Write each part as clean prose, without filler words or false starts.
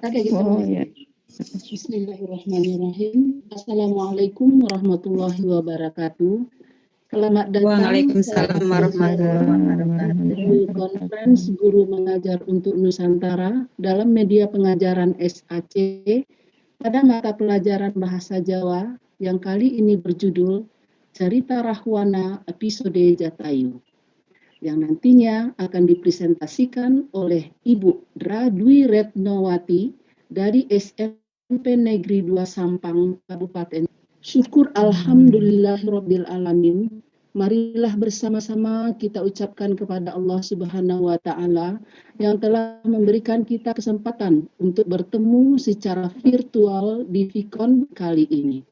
Oke, kita mulai. Bismillahirrahmanirrahim. Assalamualaikum warahmatullahi wabarakatuh. Selamat datang. Waalaikumsalam warahmatullahi wabarakatuh. Conference Guru Mengajar untuk Nusantara dalam media pengajaran SAC pada mata pelajaran Bahasa Jawa yang kali ini berjudul Cerita Rahwana episode Jatayu, yang nantinya akan dipresentasikan oleh Ibu Dra Dwi Retnowati dari SMP Negeri 2 Sampang, Kabupaten. Syukur alhamdulillahirabbil alamin. Marilah bersama-sama kita ucapkan kepada Allah Subhanahu wa taala yang telah memberikan kita kesempatan untuk bertemu secara virtual di Vicon kali ini.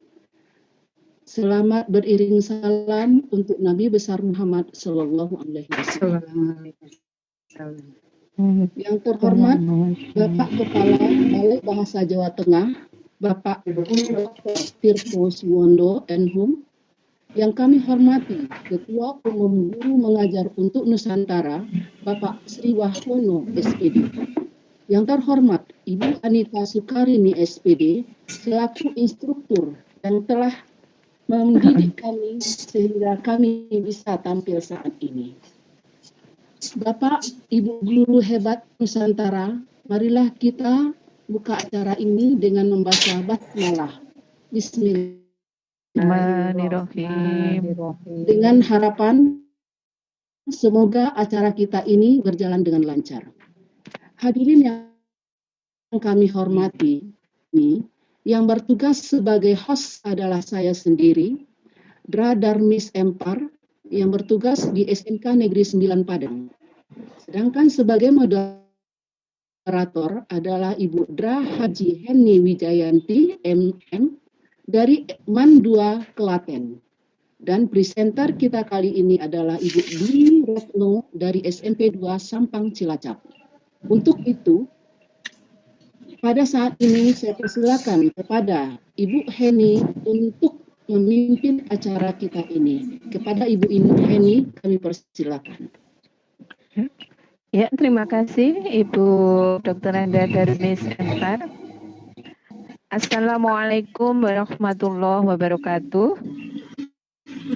Selamat beriring salam untuk Nabi besar Muhammad Sallallahu Alaihi Wasallam. Yang terhormat Bapak Kepala Balai Bahasa Jawa Tengah, Bapak Tirto Suwondo Enhum. Yang kami hormati Ketua Umum Guru Mengajar untuk Nusantara, Bapak Sri Wahwono SPD. Yang terhormat Ibu Anita Sukarini SPD selaku instruktur yang telah mendidik kami sehingga kami bisa tampil saat ini. Bapak, Ibu guru hebat Nusantara, marilah kita buka acara ini dengan membaca basmalah. Bismillahirrahmanirrahim. Dengan harapan semoga acara kita ini berjalan dengan lancar. Hadirin yang kami hormati, yang bertugas sebagai host adalah saya sendiri, Dra Darmis Empar, yang bertugas di SMK Negeri 9 Padang. Sedangkan sebagai moderator adalah Ibu Dra Haji Heni Wijayanti, MM, dari MAN 2 Klaten. Dan presenter kita kali ini adalah Ibu Dwi Retno dari SMP 2 Sampang Cilacap. Untuk itu, pada saat ini saya persilakan kepada Ibu Heni untuk memimpin acara kita ini. Kepada Ibu Heni kami persilakan. Ya, terima kasih Ibu Dr. Anda Darmis Empar. Assalamualaikum warahmatullahi wabarakatuh.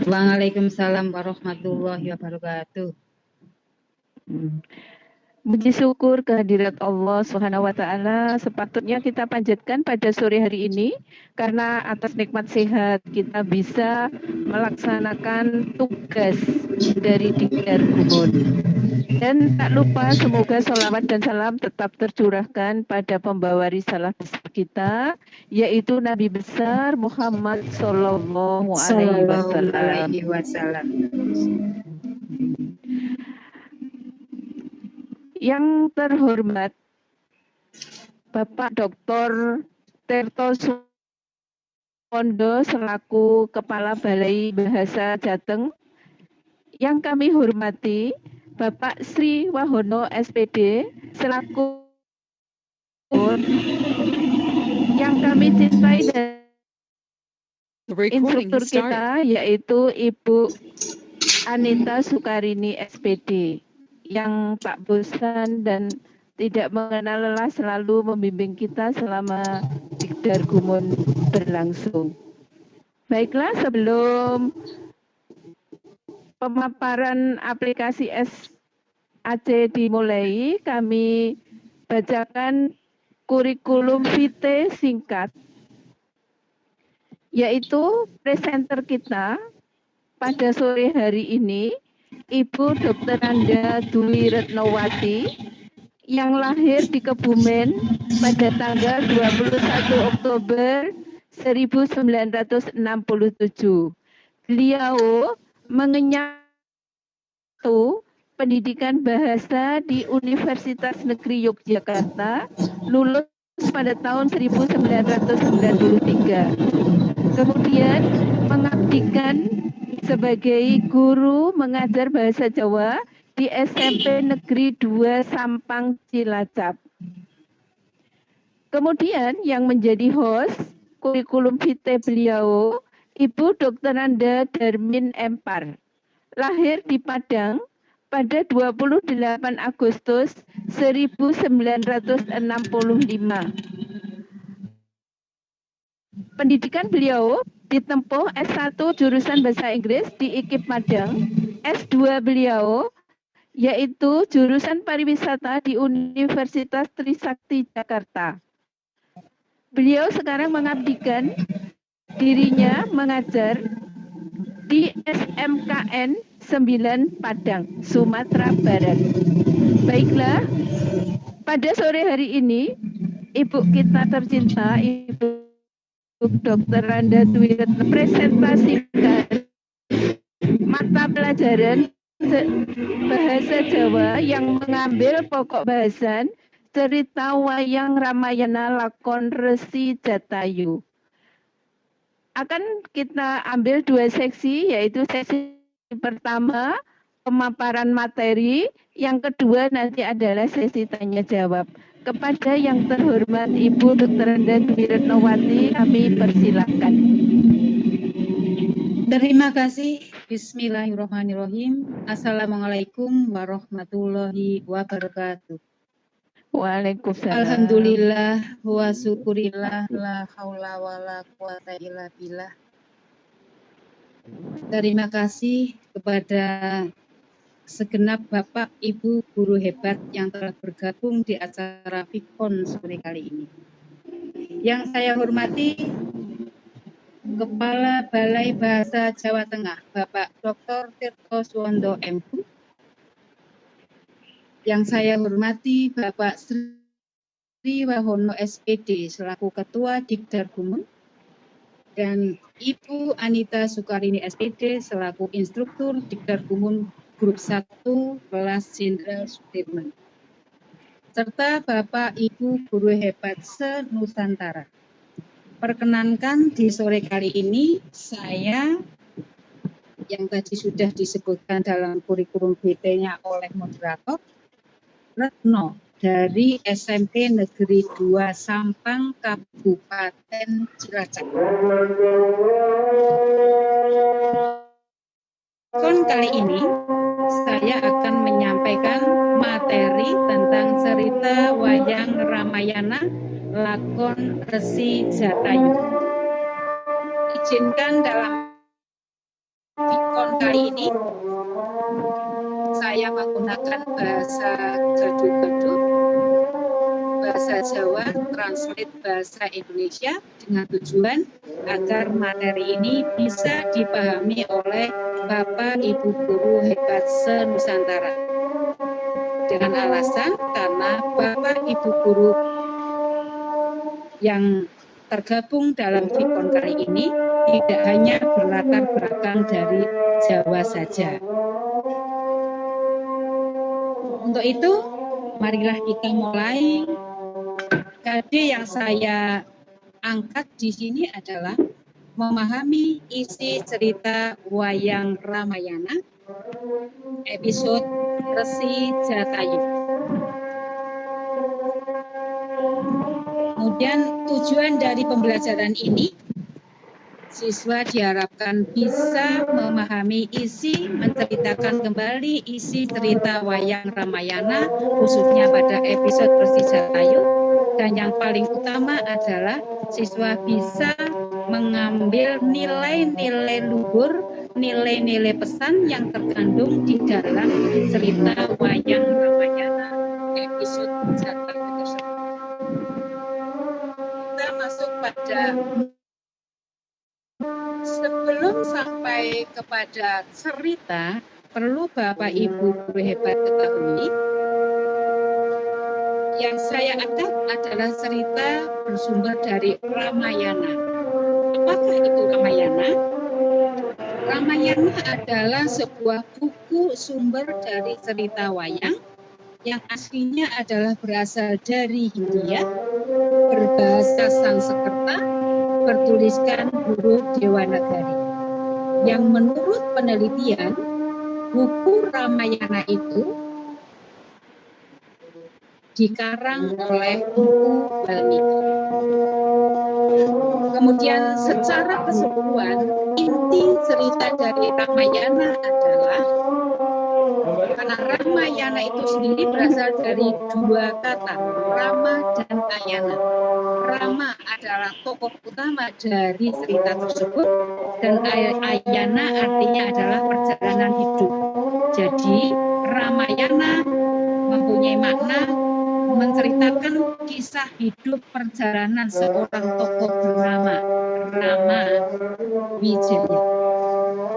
Waalaikumsalam warahmatullahi wabarakatuh. Puji syukur kehadirat Allah Subhanahu wa taala sepatutnya kita panjatkan pada sore hari ini karena atas nikmat sehat kita bisa melaksanakan tugas dari Dikdar Gumun. Dan tak lupa semoga sholawat dan salam tetap tercurahkan pada pembawa risalah besar kita yaitu Nabi besar Muhammad Sallallahu Alaihi Wasallam. Yang terhormat Bapak Dr. Tirto Suwondo selaku Kepala Balai Bahasa Jateng. Yang kami hormati Bapak Sri Wahono SPD selaku yang kami cintai dan instruktur kita yaitu Ibu Anita Sukarini SPD yang tak bosan dan tidak mengenal lelah selalu membimbing kita selama Dikdar Gumun berlangsung. Baiklah, sebelum pemaparan aplikasi SAC dimulai, kami bacakan kurikulum vitae singkat, yaitu presenter kita pada sore hari ini, Ibu Dr. Anda Dwi Retnowati, yang lahir di Kebumen pada tanggal 21 Oktober 1967. Beliau mengenyam pendidikan bahasa di Universitas Negeri Yogyakarta, lulus pada tahun 1993. Kemudian mengabdikan sebagai guru mengajar bahasa Jawa di SMP Negeri 2 Sampang Cilacap. Kemudian yang menjadi host kurikulum vitae beliau Ibu Dr. Anda Darmin Empar, lahir di Padang pada 28 Agustus 1965. Pendidikan beliau ditempuh S1 jurusan Bahasa Inggris di IKIP Padang, S2 beliau yaitu jurusan Pariwisata di Universitas Trisakti Jakarta. Beliau sekarang mengabdikan dirinya mengajar di SMKN 9 Padang, Sumatera Barat. Baiklah, pada sore hari ini, Ibu kita tercinta, Ibu Dr. Randa Dwi Retno presentasikan mata pelajaran bahasa Jawa yang mengambil pokok bahasan cerita wayang Ramayana lakon Resi Jatayu. Akan kita ambil 2 seksi, yaitu seksi pertama pemaparan materi, yang kedua nanti adalah sesi tanya jawab. Kepada yang terhormat Ibu Dr. Randa Dwi Retnowati, kami persilahkan. Terima kasih. Bismillahirrahmanirrahim. Assalamualaikum warahmatullahi wabarakatuh. Waalaikumsalam. Alhamdulillah wa syukurillah la haula wala quwata illa billah. Terima kasih kepada segenap Bapak Ibu guru hebat yang telah bergabung di acara Fikon sore kali ini. Yang saya hormati Kepala Balai Bahasa Jawa Tengah, Bapak Dr. Tirto Suwondo M.Hu. Yang saya hormati Bapak Sri Wahono SPD selaku Ketua Dikdar Gumun, dan Ibu Anita Sukarini SPD selaku Instruktur Dikdar Gumun Grup 1 Kelas Jenderal Sudirman, serta Bapak Ibu guru hebat se-Nusantara. Perkenankan di sore kali ini saya yang tadi sudah disebutkan dalam kurikulum BT-nya oleh moderator, Retno dari SMP Negeri 2 Sampang, Kabupaten Cilacap. Kali ini saya akan menyampaikan materi tentang cerita wayang Ramayana lakon Resi Jatayu. Izinkan dalam Fikon kali ini saya menggunakan bahasa gaduh-gaduh, bahasa Jawa, translate bahasa Indonesia dengan tujuan agar materi ini bisa dipahami oleh Bapak Ibu guru hebat se-Nusantara. Dengan alasan karena Bapak Ibu guru yang tergabung dalam Fikon kali ini tidak hanya berlatar belakang dari Jawa saja. Untuk itu, marilah kita mulai. Jadi yang saya angkat di sini adalah memahami isi cerita wayang Ramayana episode Resi Jatayu. Kemudian tujuan dari pembelajaran ini, siswa diharapkan bisa memahami isi, menceritakan kembali isi cerita wayang Ramayana, khususnya pada episode Resi Jatayu. Dan yang paling utama adalah siswa bisa mengambil nilai-nilai luhur, nilai-nilai pesan yang terkandung di dalam cerita wayang Ramayana episode Jatayu tersebut. Kita masuk pada, sebelum sampai kepada cerita, perlu Bapak Ibu guru hebat ketahui, yang saya angkat adalah cerita bersumber dari Ramayana. Apakah itu Ramayana? Ramayana adalah sebuah buku sumber dari cerita wayang yang aslinya adalah berasal dari Hindia, berbahasa Sanskerta, bertuliskan huruf Dewanagari. Yang menurut penelitian, buku Ramayana itu dikarang oleh Ibu Walmiki. Kemudian secara keseluruhan, inti cerita dari Ramayana adalah Karena Ramayana itu sendiri berasal dari dua kata, Rama dan Ayana. Rama adalah tokoh utama dari cerita tersebut dan Ayana artinya adalah perjalanan hidup. Jadi Ramayana mempunyai makna menceritakan kisah hidup perjalanan seorang tokoh bernama Rama Wijaya.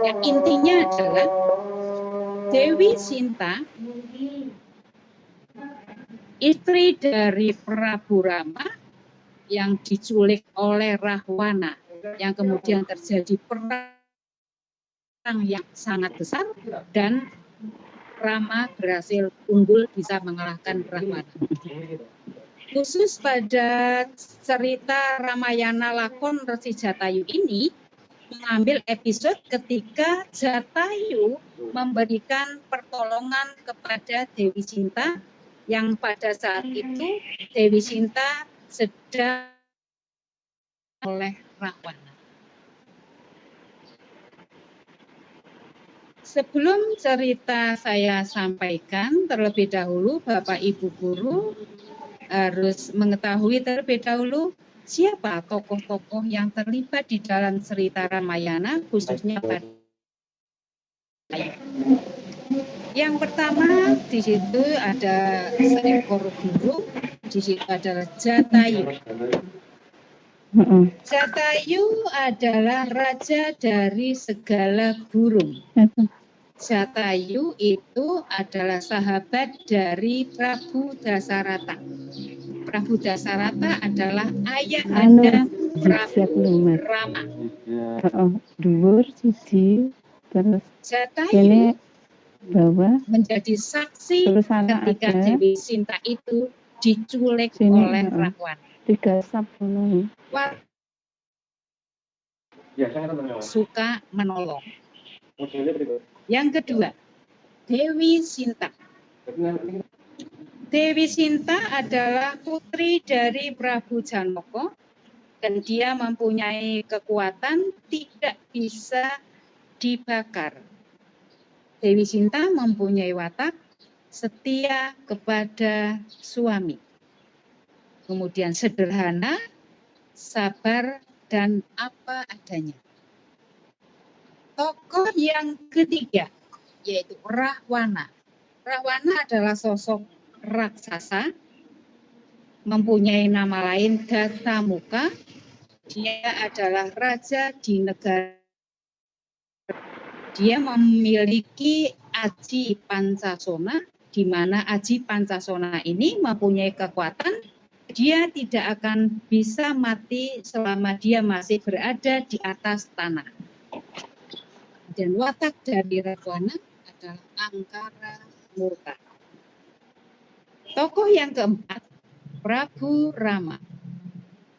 Ya, intinya adalah Dewi Sinta, istri dari Prabu Rama yang diculik oleh Rahwana, yang kemudian terjadi perang yang sangat besar dan Rama berhasil unggul bisa mengalahkan Rahwana. Khusus pada cerita Ramayana lakon Resi Jatayu ini mengambil episode ketika Jatayu memberikan pertolongan kepada Dewi Sinta yang pada saat itu Dewi Sinta sedang oleh Rahwana. Sebelum cerita saya sampaikan, terlebih dahulu Bapak Ibu Guru harus mengetahui terlebih dahulu siapa tokoh-tokoh yang terlibat di dalam cerita Ramayana, khususnya pada yang pertama di situ ada seekor burung, di situ adalah Jatayu. Jatayu adalah raja dari segala burung. Jatayu itu adalah sahabat dari Prabu Dasarata. Prabu Dasarata adalah ayahanda Prabu Rama. Dhuwur siji terus Jatayu bawah menjadi saksi ketika Dewi Sinta itu diculik oleh Rahwana. 3 sap ngono. Suka menolong. Yang kedua, Dewi Sinta. Dewi Sinta adalah putri dari Prabu Janaka dan dia mempunyai kekuatan tidak bisa dibakar. Dewi Sinta mempunyai watak setia kepada suami. Kemudian sederhana, sabar, dan apa adanya. Tokoh yang ketiga yaitu Rahwana. Rahwana adalah sosok raksasa, mempunyai nama lain Dasamuka. Dia adalah raja di negara. Dia memiliki Aji Pancasona, di mana Aji Pancasona ini mempunyai kekuatan. Dia tidak akan bisa mati selama dia masih berada di atas tanah. Dan watak dari Rahwana adalah angkara murka. Tokoh yang keempat, Prabu Rama.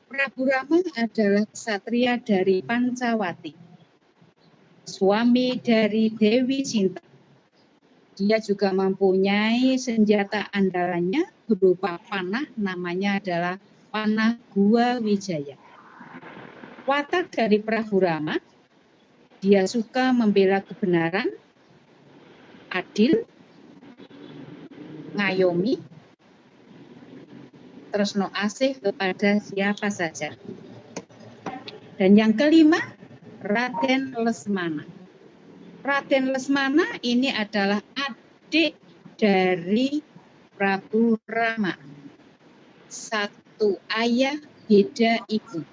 Prabu Rama adalah ksatria dari Pancawati, suami dari Dewi Sinta. Dia juga mempunyai senjata andalannya berupa panah, namanya adalah panah Gua Wijaya. Watak dari Prabu Rama, dia suka membela kebenaran, adil, ngayomi, tresno asih kepada siapa saja. Dan yang kelima, Raden Lesmana. Raden Lesmana ini adalah adik dari Prabu Rama. Satu ayah, beda ibu.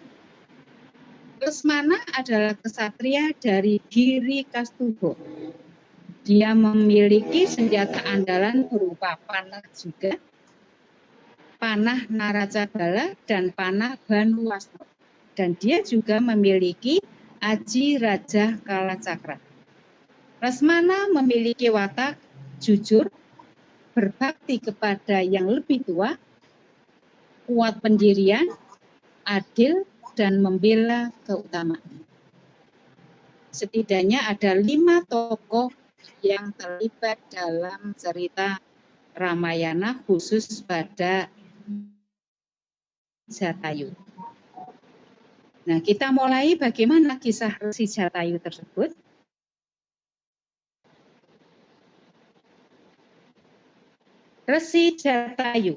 Lesmana adalah ksatria dari Giri Kastubo. Dia memiliki senjata andalan berupa panah juga, panah Naracabala dan panah Banuwastra. Dan dia juga memiliki Aji Raja Kalacakra. Lesmana memiliki watak jujur, berbakti kepada yang lebih tua, kuat pendirian, adil, dan membela keutamaan. Setidaknya ada 5 tokoh yang terlibat dalam cerita Ramayana khusus pada Jatayu. Nah, kita mulai bagaimana kisah Resi Jatayu tersebut. Resi Jatayu.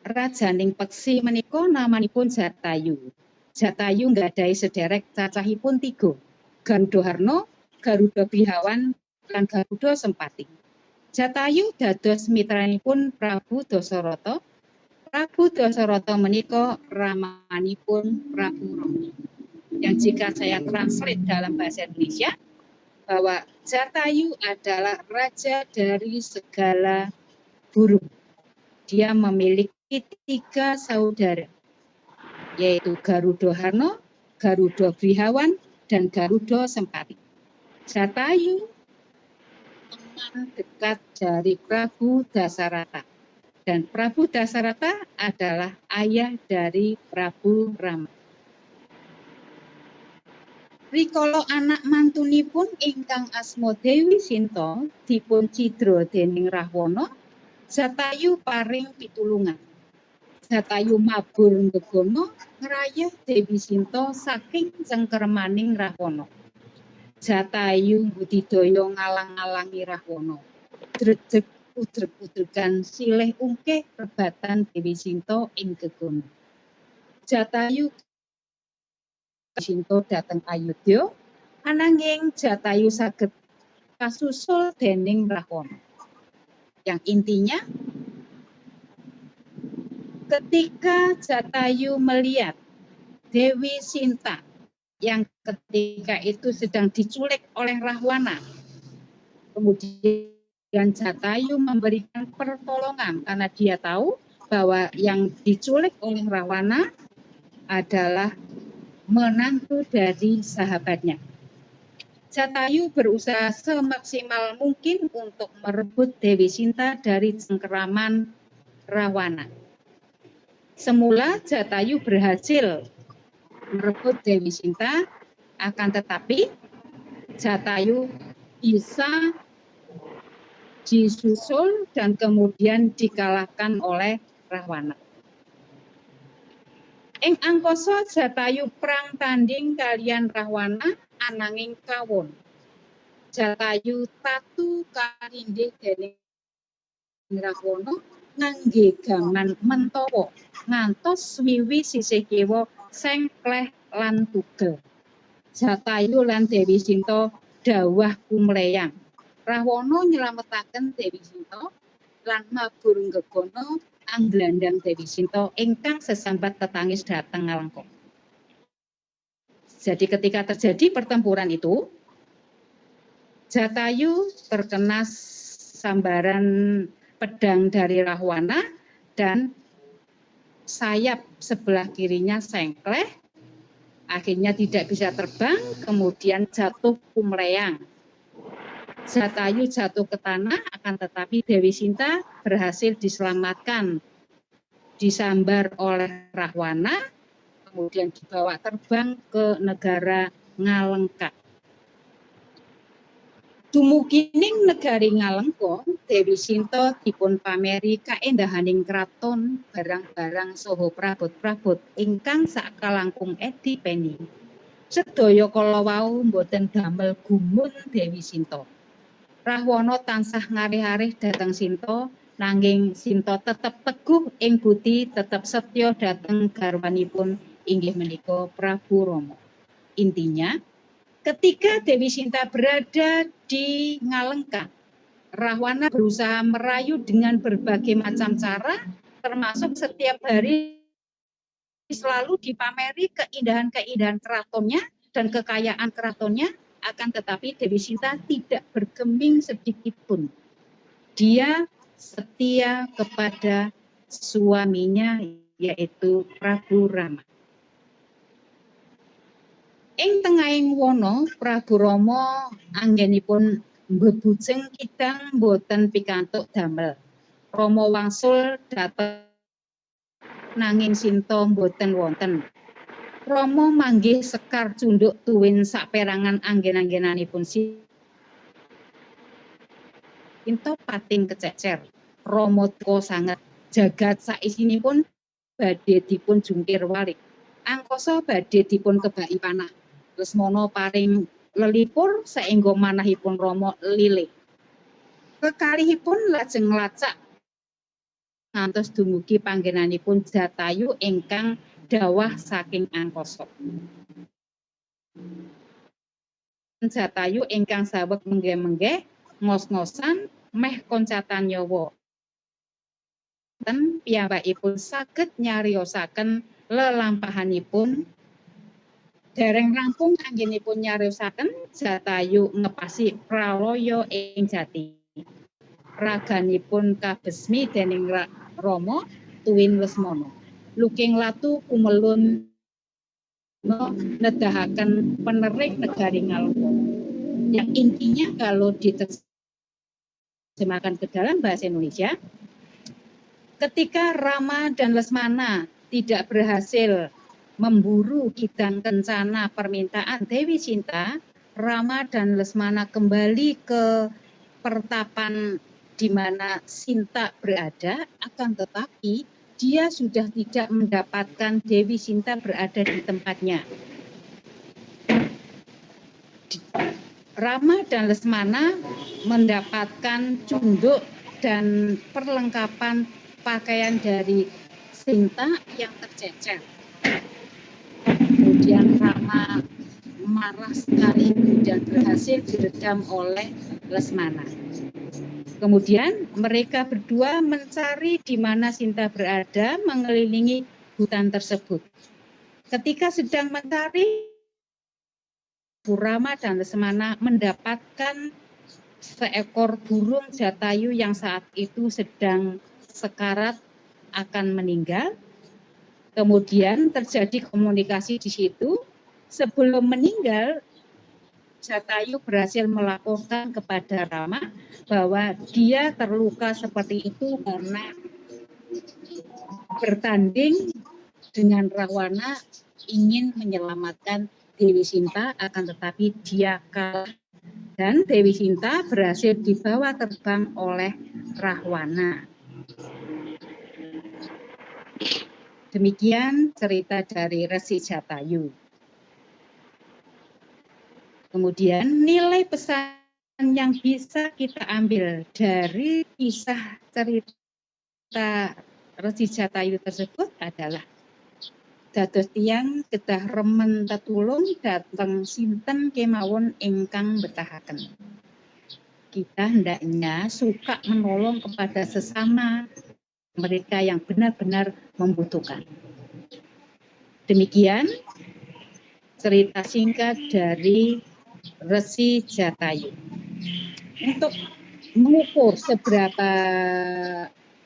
Rajaning peksi menika namanipun Jatayu. Jatayu nggadhahi sederek cacahipun 3. Garuda Harna, Garuda Bihawan, lan Garuda Sempati. Jatayu dados mitranipun Prabu Dasarata. Prabu Dasarata menika ramanipun Prabu Rama. Yang jika saya translate dalam bahasa Indonesia, bahwa Jatayu adalah raja dari segala burung. Dia memiliki 3 saudara, yaitu Garuda Harna, Garuda Bihawan, dan Garuda Sempati. Jatayu teman dekat dari Prabu Dasarata. Dan Prabu Dasarata adalah ayah dari Prabu Rama. Rikala anak mantunipun ingkang asma Dewi Sinta dipun cidra dening Rahwana, Jatayu paring pitulungan. Jatayu mabur ngegono ngrayah Dewi Sinta saking cengkermaning Rahwana. Jatayu budidaya ngalang-alangi Rahwana. Dredeg udreg-udregan silih ungkih rebatan Dewi Sinta ing gegono. Jatayu Sinta dhateng Ayodya, ananging Jatayu saged kasusul dening Rahwana. Yang intinya, ketika Jatayu melihat Dewi Sinta yang ketika itu sedang diculik oleh Rahwana, kemudian Jatayu memberikan pertolongan karena dia tahu bahwa yang diculik oleh Rahwana adalah menantu dari sahabatnya. Jatayu berusaha semaksimal mungkin untuk merebut Dewi Sinta dari cengkeraman Rahwana. Semula Jatayu berhasil merebut Dewi Sinta, akan tetapi Jatayu bisa disusul dan kemudian dikalahkan oleh Rahwana. Ing angkasa Jatayu perang tanding kalian Rahwana ananging kawon. Jatayu tatu karindih dening Rahwana ngangge gaman Mentawa ngantos swiwi sisih kiwa sengkleh lan tugel. Jatayu lan Dewi Sinta dawah kumleyang. Rahwana nyelametaken Dewi Sinta lan mabur ngegono angglandang Dewi Sinta ingkang sesambat tetangis dhateng Ngalengka. Jadi ketika terjadi pertempuran itu, Jatayu terkena sambaran pedang dari Rahwana dan sayap sebelah kirinya sengkleh, akhirnya tidak bisa terbang, kemudian jatuh kumleyang. Jatayu jatuh ke tanah, akan tetapi Dewi Sinta berhasil diselamatkan, disambar oleh Rahwana, kemudian dibawa terbang ke negara Ngalengka. Dumugining negari Ngalengka, Dewi Sinta dipun pameri kaendahaning kraton, barang-barang saha prabot-prabot ingkang sakalangkung edipeni. Sedaya kala wau boten damel gumun Dewi Sinta. Rahwana tansah ngarih-arih dhateng Sinta, nanging Sinta tetep teguh ing budi, tetep setya dhateng garwanipun inggih menika Prabu Rama. Intinya, ketika Dewi Sinta berada di Ngalengka, Rahwana berusaha merayu dengan berbagai macam cara, termasuk setiap hari selalu dipameri keindahan-keindahan keratonnya dan kekayaan keratonnya, akan tetapi Dewi Sinta tidak bergeming sedikit pun. Dia setia kepada suaminya, yaitu Prabu Rama. Ing tengahing wana, Prabu Rama anggenipun mbebujeng kidang boten pikantuk damel. Rama wangsul dhateng nanging Sinta boten wonten. Rama manggih sekar cunduk tuwin saperangan anggen-anggenanipun Sinta pating kececer. Rama duka sanget, jagat saisinipun badhe dipun jungkir walik. Angkasa badhe dipun kebaki panah. Lesmana paring lelipur saengga manahipun Rama lilih. Kekalihipun lajeng nglacak ngantos dumugi panggenanipun Jatayu ingkang dawah saking angkasa. Jatayu ingkang saweg menggeh-menggeh ngos-ngosan meh koncatan nyawa. Ten piyambakipun saged nyariosaken lelampahanipun. Dereng rampung anggenipun nyariosaken Jatayu ngepasi pralaya ing jati. Raganipun kabesmi dening Rama tuwin Lesmana. Luking latu kumelun nedahaken penerik negari Ngalengka. Yang intinya kalau diterjemahkan ke dalam bahasa Indonesia, ketika Rama dan Lesmana tidak berhasil memburu Kidang Kencana permintaan Dewi Sinta, Rama dan Lesmana kembali ke pertapan di mana Sinta berada, akan tetapi dia sudah tidak mendapatkan Dewi Sinta berada di tempatnya. Rama dan Lesmana mendapatkan cunduk dan perlengkapan pakaian dari Sinta yang tercecer. Kemudian Rama marah sekali dan berhasil diredam oleh Lesmana. Kemudian mereka berdua mencari di mana Sinta berada, mengelilingi hutan tersebut. Ketika sedang mencari, Rama dan Lesmana mendapatkan seekor burung Jatayu yang saat itu sedang sekarat akan meninggal. Kemudian terjadi komunikasi di situ. Sebelum meninggal, Jatayu berhasil melaporkan kepada Rama bahwa dia terluka seperti itu karena bertanding dengan Rahwana ingin menyelamatkan Dewi Sinta, akan tetapi dia kalah dan Dewi Sinta berhasil dibawa terbang oleh Rahwana. Demikian cerita dari Resi Jatayu. Kemudian nilai pesan yang bisa kita ambil dari kisah cerita Resi Jatayu tersebut adalah dados tiyang kedah remen tetulung dhateng sinten kemawon ingkang betahaken. Kita hendaknya suka menolong kepada sesama mereka yang benar-benar membutuhkan. Demikian cerita singkat dari Resi Jatayu. Untuk mengukur seberapa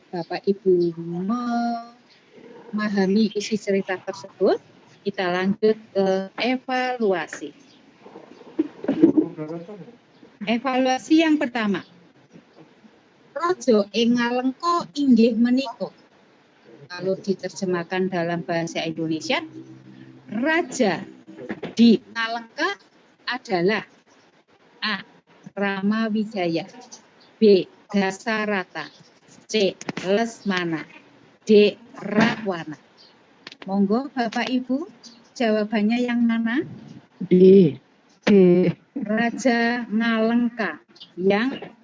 Bapak Ibu memahami isi cerita tersebut, kita lanjut ke evaluasi. Evaluasi yang pertama. Raja ing Ngalengka inggih menika. Kalau diterjemahkan dalam bahasa Indonesia, raja di Ngalengka adalah A. Rama Wijaya, B. Dasarata, C. Lesmana, D. Rahwana. Monggo Bapak Ibu, jawabannya yang mana? D. Raja Ngalengka. Yang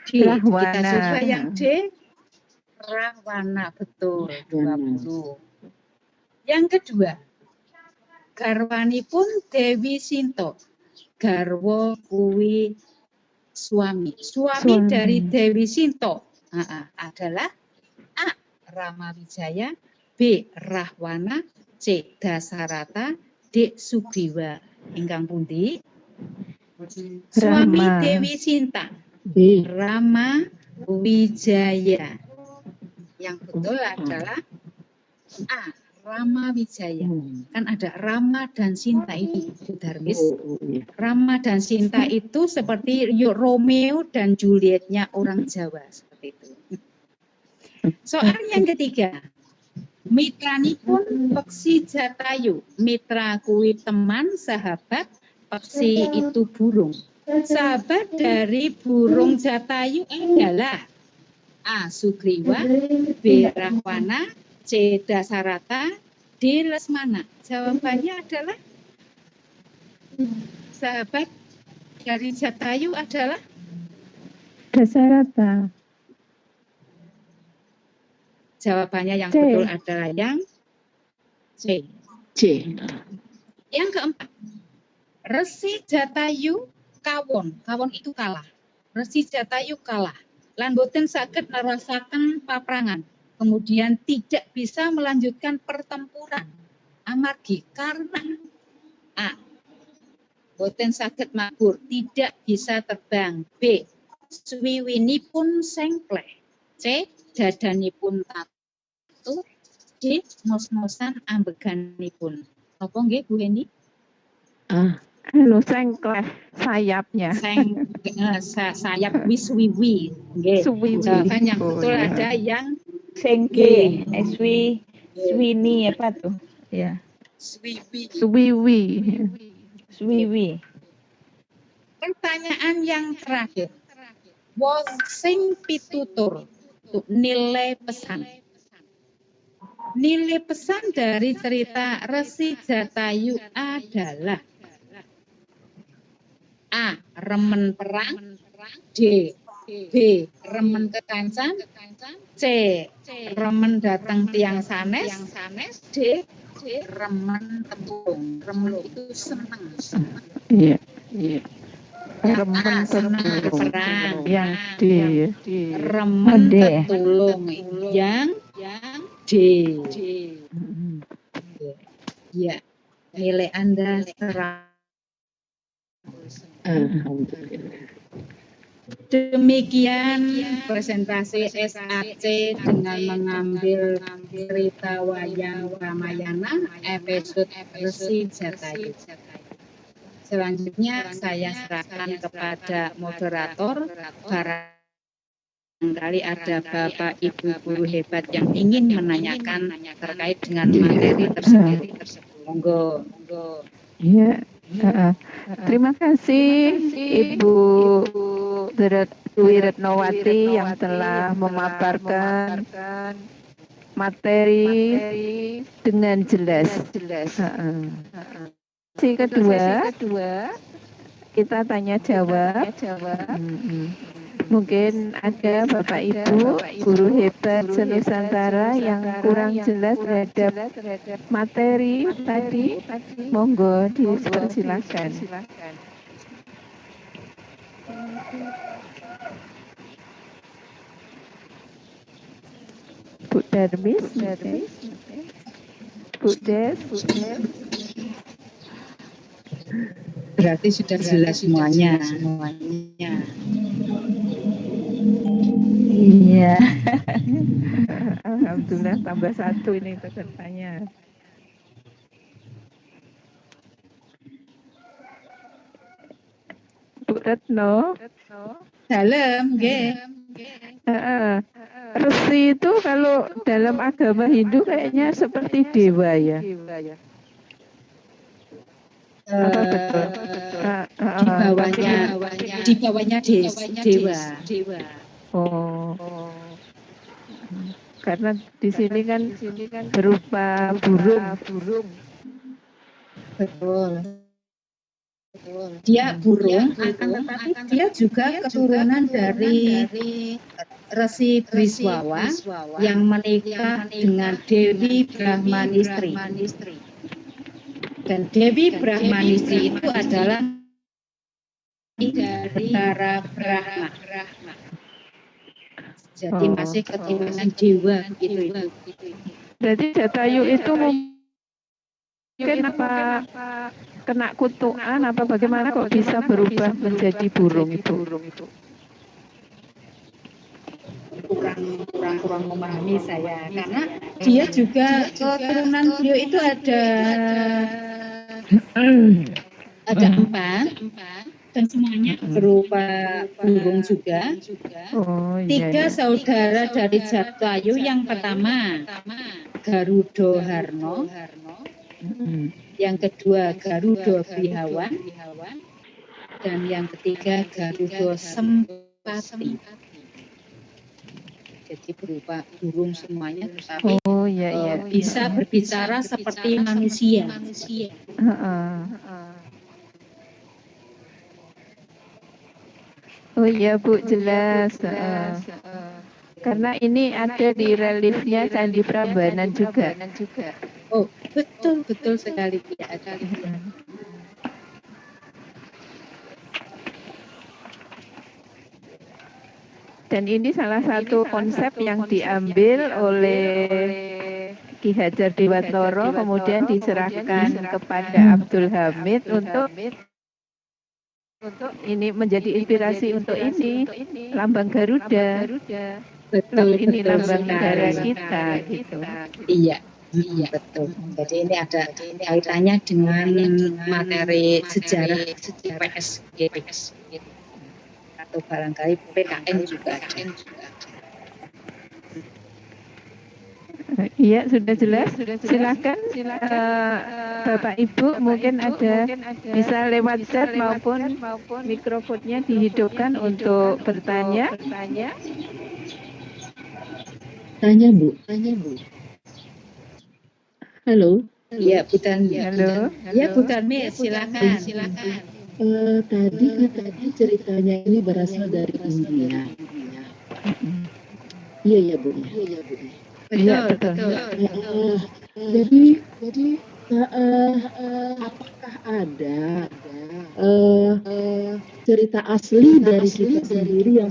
D. Rahwana. Kita coba yang D. Rahwana, betul. 20. Yang kedua, garwanipun Dewi Sinta. Garwa kuwi suami dari Dewi Sinta adalah A. Rama Wijaya, B. Rahwana, C. Dasarata, D. Sugriwa. Ingkang pundi? Suami Dewi Sinta. B. Rama Wijaya. Yang betul adalah A. Rama Wijaya. Kan ada Rama dan Sinta itu, Darmis. Rama dan Sinta itu seperti Romeo dan Julietnya orang Jawa, seperti itu. Soal yang ketiga, mitranipun peksi Jatayu. Mitra kuwi teman, sahabat, peksi itu burung. Sahabat dari burung Jatayu adalah A. Sugriwa, B. Rahwana, C. Dasarata, D. Lesmana. Jawabannya adalah sahabat dari Jatayu adalah Dasarata. Jawabannya yang C. betul adalah yang C. C. Yang keempat, Resi Jatayu kawon. Kawon itu kalah. Resi Jatayu kalah. Lan boten saged nerasaken paprangan. Kemudian tidak bisa melanjutkan pertempuran. Amargi karena A. Boten saged mabur, tidak bisa terbang. B. Swiwinipun sengkleh. C. Dadanipun tatu. D. Mos-mosan ambeganipun. Apa nggih Bu Heni? Sengkleh sayapnya. Sayap wiswiwi. Nggih. Suwiwi. Jawaban yang Oh, betul ya. ada yang Sengke, Swini apa tuh? Ya, Suwiwi. Swiwi. pertanyaan yang terakhir. Sing pitutur. Nilai pesan. Nilai pesan dari cerita Resi Jatayu adalah A. Remen perang. D. B. Remen kekancan. C. Remen datang tiang sanes. D. Remen tempung. Remen itu senang. Iya. Yang Remen A. Senang tertulung. berperang. Yang D. Remen D. tertulung. Yang D. Ya, nilai Anda 100. Demikian presentasi SAC dengan mengambil cerita wayang Ramayana episode Resi Jatayu. Selanjutnya saya serahkan kepada moderator. Barangkali ada Bapak Ibu guru hebat yang ingin menanyakan terkait dengan materi tersebut. Monggo. Iya. Terima kasih Ibu Dwi Retnowati yang telah memaparkan materi dengan jelas. Sesi kedua kita tanya jawab. Mungkin ada Bapak Ibu guru hebat se-Nusantara yang kurang jelas terhadap materi tadi, monggo dipersilakan. Bu Darmis, Bu Des. Berarti sudah jelas semuanya. Iya. Alhamdulillah tambah satu ini pesertanya. Bu Retno. Dalam, nggih. Resi itu kalau dalam agama Hindu kayaknya seperti dewa ya. Apa betul? Di bawahnya dewa. Oh. Karena di sini kan berupa burung. Betul. Dia burung, akan tetapi dia juga keturunan dari Resi Briswawa yang menikah dengan Dewi Brahmanistri. Dan Dewi Brahmanistri itu adalah dari Batara Brahma. Jadi masih keturunan dewa gitu itu. Berarti Jatayu itu mungkin apa kena kutukan apa bagaimana kok bisa berubah menjadi burung itu? Kurang memahami saya karena dia juga keturunan beliau itu ada 4 dan semuanya berupa burung juga. Oh, iya, 3 saudara dari Jatayu. Yang pertama Garuda Harno, yang kedua Garuda Bihawan, dan yang ketiga Garuda Sempati. Jadi berupa burung semuanya, tetapi bisa berbicara seperti manusia. Oh iya Bu, jelas. Karena ini ada di reliefnya Candi Prambanan juga. Oh, betul sekali tidak ada. Dan ini salah satu konsep yang diambil oleh Ki Hajar Dewantara kemudian diserahkan kepada Abdul Hamid untuk ini menjadi inspirasi untuk ini lambang Garuda. Betul, Ini betul lambang negara sekali. kita gitu. Iya, betul. Jadi ini ada kaitannya dengan materi sejarah IPS atau barangkali PKN juga ada. Iya, sudah jelas. Silakan Bapak Ibu mungkin ada bisa lewat chat maupun mikrofonnya dihidupkan untuk bertanya. Tanya Bu. Halo. Iya, Bu Darmi. Halo. Ya, Bu Darmi, silakan. Tadi katanya ceritanya ini berasal dari India. Iya ya Bu. Betul. Jadi apakah ada cerita asli dari kita sendiri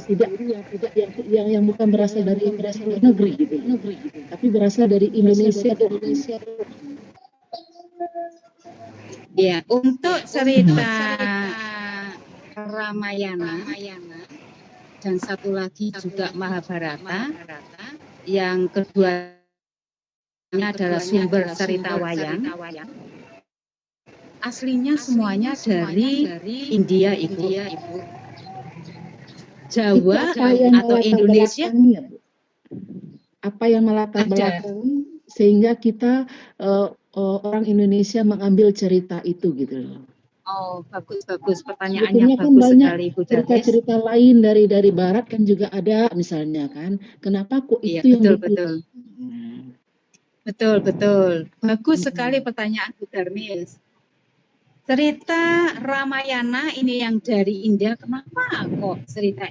yang bukan berasal dari luar negeri gitu, tapi berasal dari Indonesia. Ya, untuk cerita Ramayana dan satu lagi juga Mahabharata, yang keduanya adalah sumber cerita wayang. Aslinya semuanya dari India, Ibu. Jawa atau Indonesia. Apa yang melatar belakangi sehingga kita orang Indonesia mengambil cerita itu gitu loh. Oh, bagus pertanyaannya, kan bagus banyak sekali Bu cerita-cerita lain dari barat kan juga ada misalnya kan. Kenapa kok itu yang betul. Betul. Bagus sekali pertanyaan Bu Darmis. Cerita Ramayana ini yang dari India, kenapa kok cerita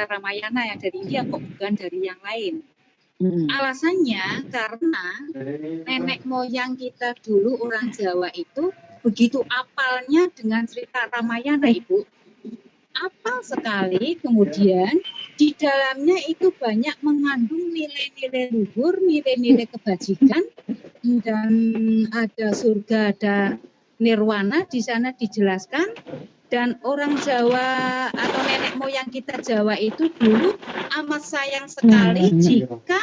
Ramayana yang dari India kok bukan dari yang lain? Alasannya karena nenek moyang kita dulu orang Jawa itu begitu apalnya dengan cerita Ramayana, Ibu. Apal sekali, kemudian di dalamnya itu banyak mengandung nilai-nilai luhur, nilai-nilai kebajikan, dan ada surga, ada nirwana di sana dijelaskan. Dan orang Jawa atau nenek moyang kita Jawa itu dulu amat sayang sekali jika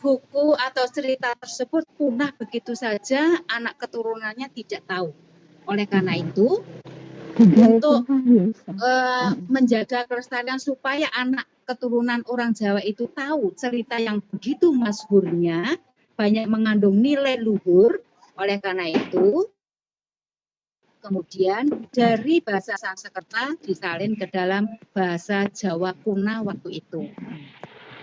buku atau cerita tersebut punah begitu saja, anak keturunannya tidak tahu. Oleh karena itu, untuk menjaga kelestarian supaya anak keturunan orang Jawa itu tahu cerita yang begitu masyhurnya, banyak mengandung nilai luhur. Oleh karena itu, kemudian dari bahasa Sanskerta disalin ke dalam bahasa Jawa kuna waktu itu.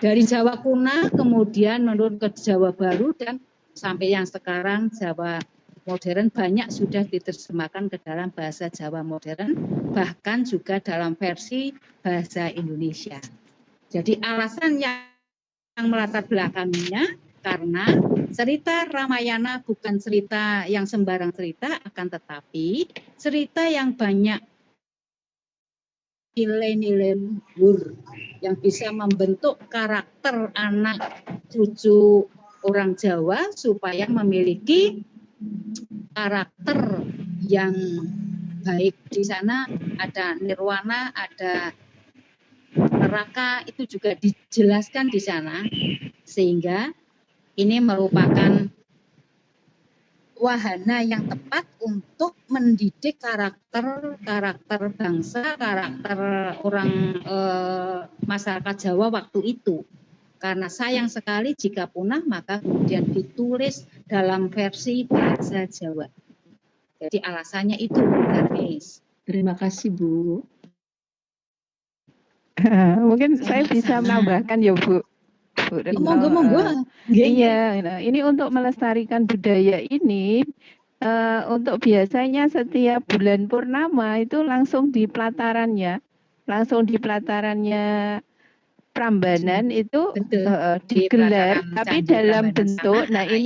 Dari Jawa kuna kemudian menurun ke Jawa baru dan sampai yang sekarang Jawa modern banyak sudah diterjemahkan ke dalam bahasa Jawa modern, bahkan juga dalam versi bahasa Indonesia. Jadi alasan yang melatar belakangnya karena cerita Ramayana bukan cerita yang sembarang cerita, akan tetapi cerita yang banyak nilai-nilai luhur yang bisa membentuk karakter anak cucu orang Jawa supaya memiliki karakter yang baik. Di sana ada nirwana, ada neraka, itu juga dijelaskan di sana, sehingga ini merupakan wahana yang tepat untuk mendidik karakter bangsa, karakter orang masyarakat Jawa waktu itu. Karena sayang sekali jika punah, maka kemudian ditulis dalam versi bahasa Jawa. Jadi alasannya itu, Bu Darmis. Terima kasih, Bu. Mungkin saya bisa menambahkan ya, Bu. Monggo. Iya, ini untuk melestarikan budaya ini, untuk biasanya setiap bulan purnama itu langsung di pelatarannya Prambanan itu Betul. Di digelar, pelataran tapi Candi dalam Prambanan bentuk. sana. Nah, Ya.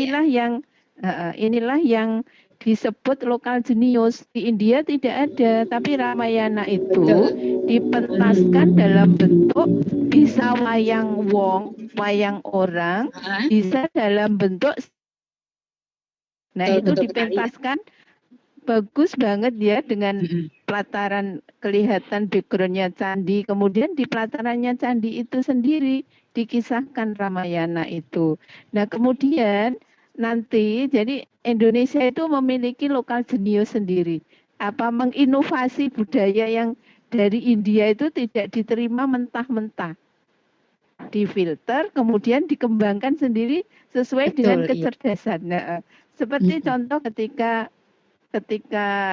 inilah yang disebut lokal jenius. Di India tidak ada, tapi Ramayana itu Betul. dipentaskan dalam bentuk bisa wayang wong, wayang orang, Ah, bisa dalam bentuk. Nah, betul, itu betul sekali, ya. dipentaskan bagus banget ya dengan pelataran kelihatan backgroundnya candi. Kemudian di pelatarannya candi itu sendiri dikisahkan Ramayana itu. Nah, kemudian nanti jadi Indonesia itu memiliki lokal jenius sendiri. Apa menginovasi budaya yang dari India itu tidak diterima mentah-mentah. Difilter, kemudian dikembangkan sendiri sesuai dengan Betul, iya. kecerdasan. Nah, seperti contoh ketika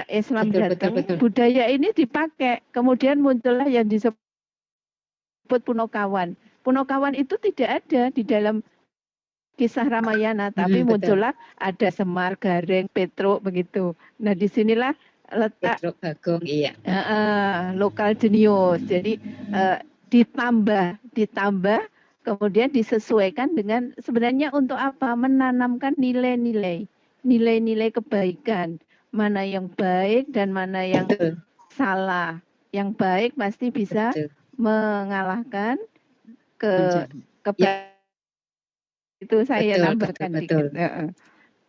Islam Betul, datang, betul. budaya ini dipakai, kemudian muncullah yang disebut Punokawan. Punokawan itu tidak ada di dalam kisah Ramayana, tapi Betul. muncullah ada Semar, Gareng, Petruk begitu. Nah, disinilah letak Petruk Bagong, iya. lokal jenius. Jadi ditambah, kemudian disesuaikan dengan sebenarnya untuk apa? Menanamkan nilai-nilai kebaikan. Mana yang baik dan mana yang Betul. salah. Yang baik pasti bisa Betul. mengalahkan Ya. kebaikan. Itu saya Betul, tambahkan betul. dikit.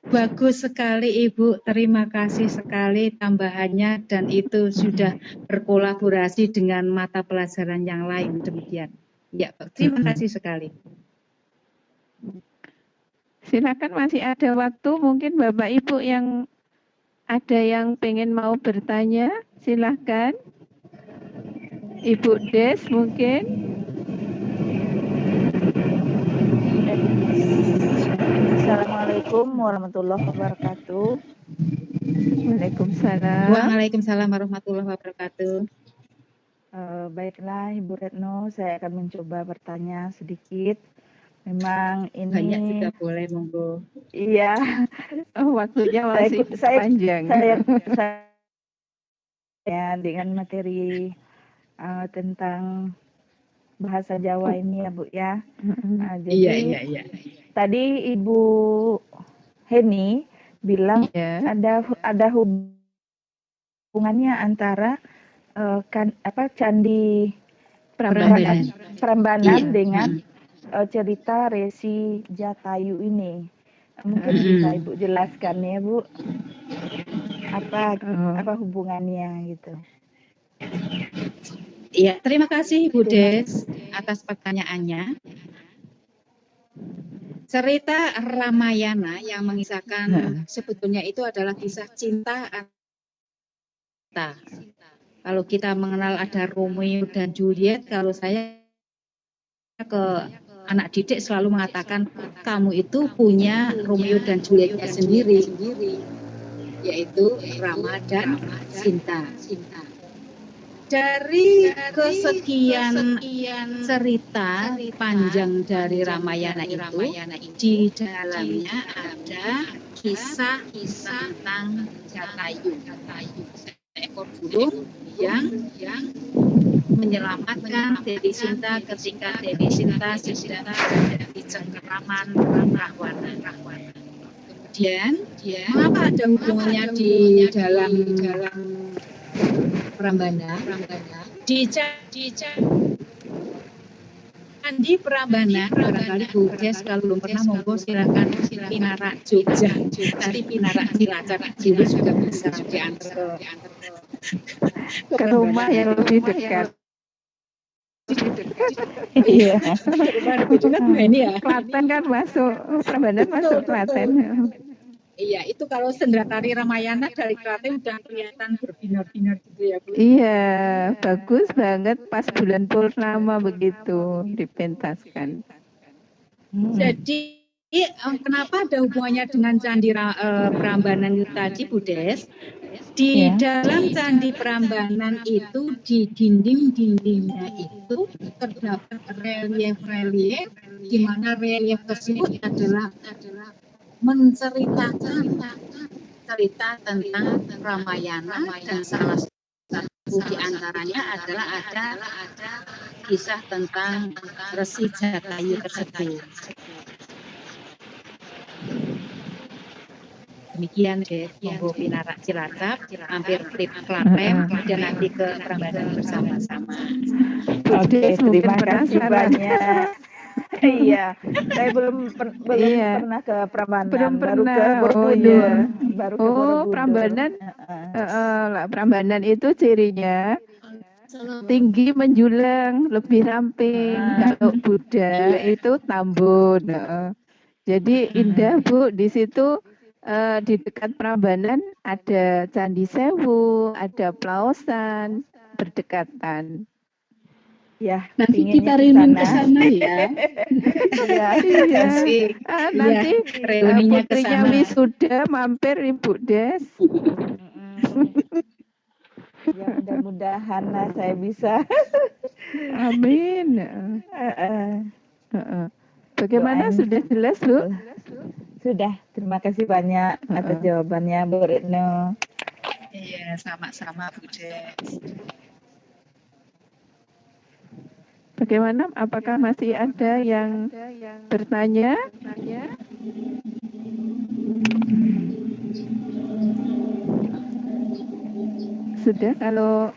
Bagus sekali Ibu, terima kasih sekali tambahannya dan itu sudah berkolaborasi dengan mata pelajaran yang lain demikian. Ya, terima kasih sekali. Silakan, masih ada waktu, mungkin Bapak Ibu yang ada yang pengen mau bertanya, silakan. Ibu Des mungkin. Assalamualaikum warahmatullahi wabarakatuh. Waalaikumsalam. Waalaikumsalam warahmatullahi wabarakatuh. Baiklah Ibu Retno, saya akan mencoba bertanya sedikit. Memang ini Banyak juga boleh, monggo. Iya. Waktunya masih panjang. Saya dengan materi tentang bahasa Jawa ini ya Bu ya. Jadi Iya. tadi Ibu Heni bilang ada hubungannya antara Candi Prambanan dengan cerita Resi Jatayu ini. Mungkin bisa Ibu jelaskan ya Bu, apa hubungannya gitu. Iya, terima kasih Bu Des atas pertanyaannya. Cerita Ramayana yang mengisahkan sebetulnya itu adalah kisah cinta. Kalau kita mengenal ada Romeo dan Juliet, kalau saya ke anak didik selalu mengatakan kamu itu punya Romeo dan Julietnya sendiri, yaitu Rama dan Sinta. Dari kesekian cerita panjang dari Ramayana itu, di dalamnya ada kisah tentang Jatayu, seekor burung yang menyelamatkan Dewi Sinta ketika Dewi Sinta sedang di cengkeraman Rahwana. Kemudian, mengapa ada hubungannya di dalam Prambanan? Di Candi Prambanan, barangkali Bu Des kalau belum pernah monggo silakan Pinarak Jogja. Nanti Pinarak Cilacap juga sudah bisa diantar ke rumah yang lebih dekat. Iya. Klaten kan masuk, Prambanan masuk Klaten. Iya, itu kalau Sendratari Ramayana dari Klaten udah kelihatan berbinar-binar gitu ya Bu. Iya, bagus banget pas bulan purnama begitu dipentaskan. Jadi kenapa ada hubungannya dengan Candi Prambanan itu tadi Bu Des? Di dalam Candi Prambanan itu di dinding-dindingnya itu terdapat relief-relief di mana relief tersebut adalah menceritakan cerita tentang Ramayana dan salah satu di antaranya adalah ada kisah tentang Resi Jatayu tersebut. Demikian deh, monggo pinarak Cilacap, hampir klip Klaten, kemudian nanti ke Prambanan bersama-sama. Oke, terima kasih penasaran. banyak. Iya, saya belum Iya. pernah ke Prambanan, Belum baru ke pernah. Borobudur, Iya. baru ke Borobudur. Prambanan. Heeh. Lah, Prambanan itu cirinya tinggi menjulang, lebih ramping. Kalau Buddha itu Tambun. Jadi indah Bu, di situ di dekat Prambanan ada Candi Sewu, ada Plaosan, berdekatan. Ya, Nanti pinginnya kita ke reunian ke sana. sana ya. Iya. Iya. Asik. Nanti reuninya ke putrinya sana. wisuda mampir Ibu Des. Ya, mudah-mudahan lah saya bisa. Amin. Bagaimana, Doain. sudah jelas Bu? Sudah, terima kasih banyak atas jawabannya Bu Retno. Iya, sama-sama Bu Des. Bagaimana? Apakah masih ada yang bertanya? Sudah, kalau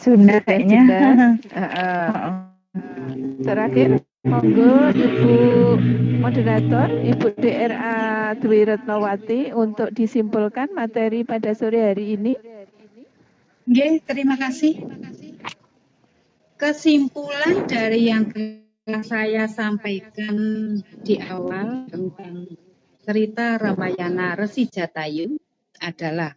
Sudah kayaknya. jelas. Terakhir, monggo Ibu Moderator, Ibu DRA Dwi Retnowati untuk disimpulkan materi pada sore hari ini. Nggih, terima kasih. Kesimpulan dari yang telah saya sampaikan di awal tentang cerita Ramayana Resi Jatayu adalah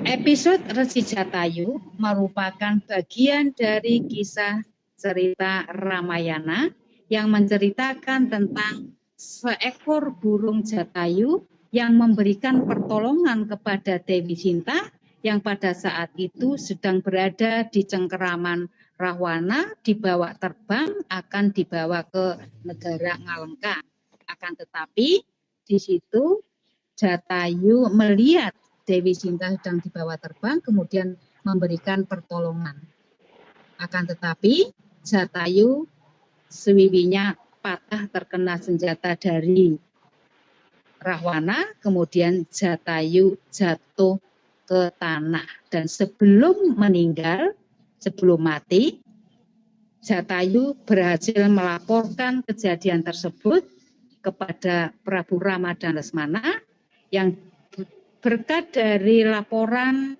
episode Resi Jatayu merupakan bagian dari kisah cerita Ramayana yang menceritakan tentang seekor burung Jatayu yang memberikan pertolongan kepada Dewi Sinta yang pada saat itu sedang berada di cengkeraman Rahwana, dibawa terbang akan dibawa ke negara Ngalengka. Akan tetapi di situ Jatayu melihat Dewi Sinta sedang dibawa terbang, kemudian memberikan pertolongan. Akan tetapi Jatayu swiwinya patah terkena senjata dari Rahwana, kemudian Jatayu jatuh ke tanah. Dan sebelum meninggal, sebelum mati, Jatayu berhasil melaporkan kejadian tersebut kepada Prabu Rama dan Lesmana, yang berkat dari laporan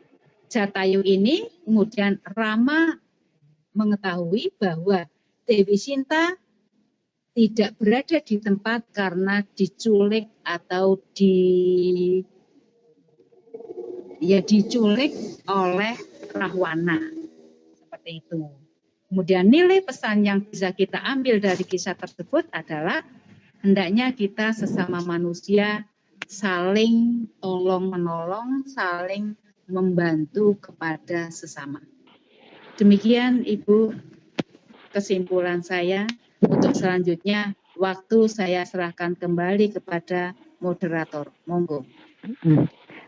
Jatayu ini, kemudian Rama mengetahui bahwa Dewi Sinta tidak berada di tempat karena diculik atau diculik oleh Rahwana. Seperti itu. Kemudian nilai pesan yang bisa kita ambil dari kisah tersebut adalah hendaknya kita sesama manusia saling tolong-menolong, saling membantu kepada sesama. Demikian Ibu kesimpulan saya. Untuk selanjutnya, waktu saya serahkan kembali kepada moderator. Monggo.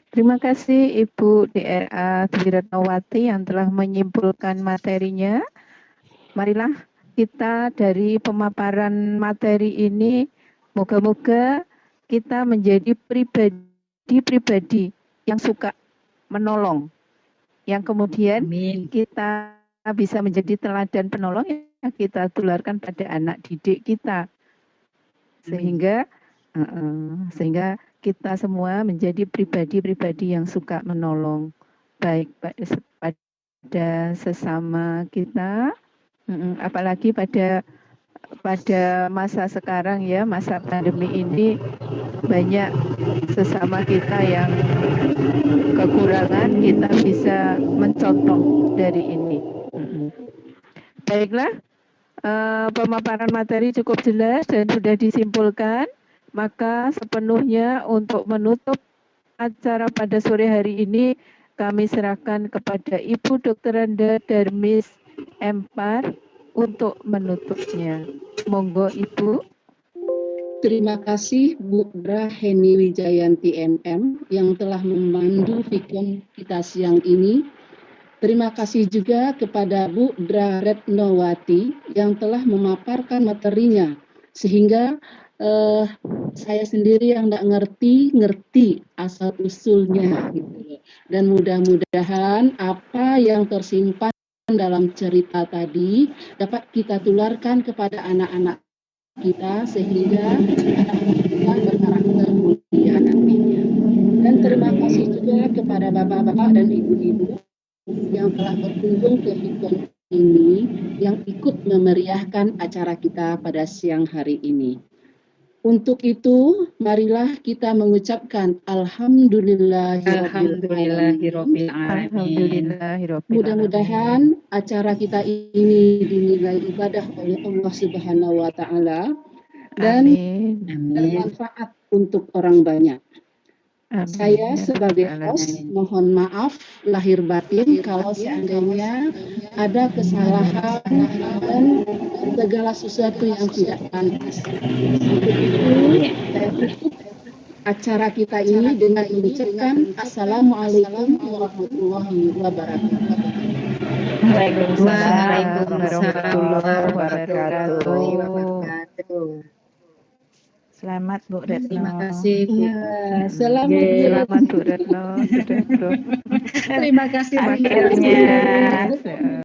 Terima kasih Ibu DRA Dwi Retnowati yang telah menyimpulkan materinya. Marilah kita dari pemaparan materi ini, moga-moga kita menjadi pribadi yang suka menolong, yang kemudian kita bisa menjadi teladan penolong yang kita tularkan pada anak didik kita, sehingga kita semua menjadi pribadi-pribadi yang suka menolong, baik pada sesama kita, apalagi pada masa sekarang ya, masa pandemi ini, banyak sesama kita yang kekurangan, kita bisa mencontoh dari ini. Baiklah, pemaparan materi cukup jelas dan sudah disimpulkan, maka sepenuhnya untuk menutup acara pada sore hari ini kami serahkan kepada Ibu Dr. Anda Darmis Empar untuk menutupnya. Monggo Ibu. Terima kasih Bu Dra Heni Wijayanti MM yang telah memandu Vkom kita siang ini. Terima kasih juga kepada Bu Dra Retnowati yang telah memaparkan materinya, sehingga saya sendiri yang nggak ngerti asal usulnya gitu. Dan mudah-mudahan apa yang tersimpan dalam cerita tadi dapat kita tularkan kepada anak-anak kita, sehingga anak-anak kita berkarakter mulia nantinya. Dan terima kasih juga kepada bapak-bapak dan ibu-ibu yang telah berkunjung ke Hikon ini, yang ikut memeriahkan acara kita pada siang hari ini. Untuk itu, marilah kita mengucapkan Alhamdulillahirobbil alamin. Alhamdulillahirobbil Mudah-mudahan acara kita ini dinilai ibadah oleh Allah Subhanahu wa taala dan Amin. bermanfaat untuk orang banyak. Amin. Saya sebagai host mohon maaf lahir batin kalau seandainya ada kesalahan dan segala sesuatu yang tidak pantas. Untuk itu, saya tutup acara kita ini dengan mengucapkan Assalamualaikum warahmatullahi wabarakatuh. Waalaikumsalam warahmatullahi wabarakatuh. Selamat Bu Retno. Terima kasih Bu. Selamat Bu Retno. Terima kasih Bu. Akhirnya